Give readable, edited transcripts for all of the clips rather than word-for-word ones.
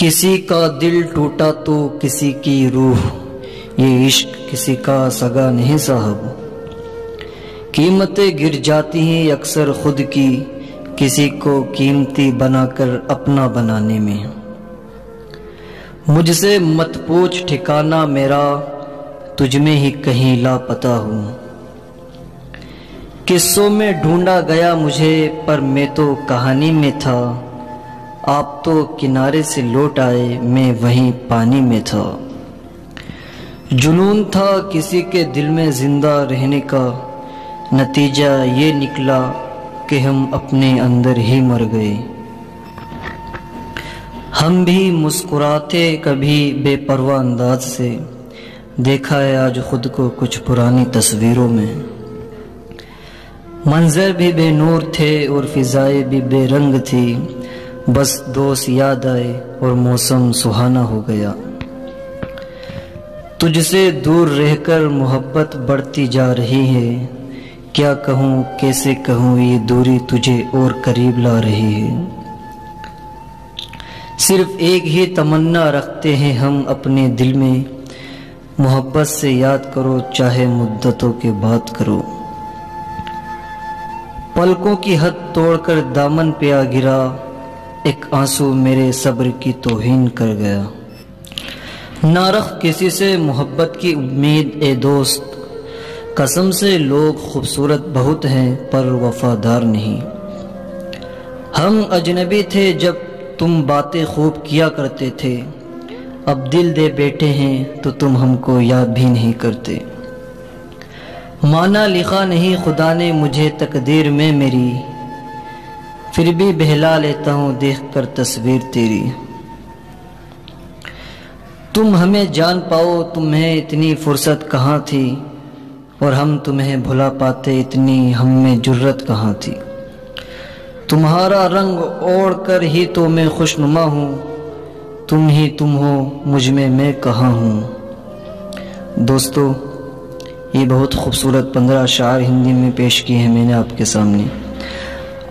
کسی کا دل ٹوٹا تو کسی کی روح، یہ عشق کسی کا سگا نہیں صاحب۔ قیمتیں گر جاتی ہیں اکثر خود کی، کسی کو قیمتی بنا کر اپنا بنانے میں۔ مجھ سے مت پوچھ ٹھکانہ میرا، تجھ میں ہی کہیں لاپتہ ہوں۔ قصوں میں ڈھونڈا گیا مجھے پر میں تو کہانی میں تھا، آپ تو کنارے سے لوٹ آئے میں وہیں پانی میں تھا۔ جنون تھا کسی کے دل میں زندہ رہنے کا، نتیجہ یہ نکلا کہ ہم اپنے اندر ہی مر گئے۔ ہم بھی مسکراتے کبھی بے پرواہ انداز سے، دیکھا ہے آج خود کو کچھ پرانی تصویروں میں۔ منظر بھی بے نور تھے اور فضائیں بھی بے رنگ تھی، بس دوست یاد آئے اور موسم سہانا ہو گیا۔ تجھ سے دور رہ کر محبت بڑھتی جا رہی ہے، کیا کہوں کیسے کہوں یہ دوری تجھے اور قریب لا رہی ہے۔ صرف ایک ہی تمنا رکھتے ہیں ہم اپنے دل میں، محبت سے یاد کرو چاہے مدتوں کے بعد کرو۔ پلکوں کی حد توڑ کر دامن پہ آ گرا، ایک آنسو میرے صبر کی توہین کر گیا۔ نہ رکھ کسی سے محبت کی امید اے دوست، قسم سے لوگ خوبصورت بہت ہیں پر وفادار نہیں۔ ہم اجنبی تھے جب تم باتیں خوب کیا کرتے تھے، اب دل دے بیٹھے ہیں تو تم ہم کو یاد بھی نہیں کرتے۔ مانا لکھا نہیں خدا نے مجھے تقدیر میں میری، پھر بھی بہلا لیتا ہوں دیکھ کر تصویر تیری۔ تم ہمیں جان پاؤ تمہیں اتنی فرصت کہاں تھی، اور ہم تمہیں بھلا پاتے اتنی ہم میں جرت کہاں تھی۔ تمہارا رنگ اوڑھ کر ہی تو میں خوشنما ہوں، تم ہی تم ہو مجھ میں میں کہاں ہوں۔ دوستو، یہ بہت خوبصورت 15 اشعار ہندی میں پیش کیے ہیں میں نے آپ کے سامنے۔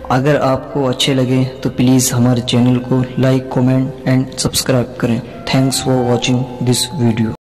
اگر آپ کو اچھے لگے تو پلیز ہمارے چینل کو لائک، کومنٹ اینڈ سبسکرائب کریں۔ Thanks for watching this video.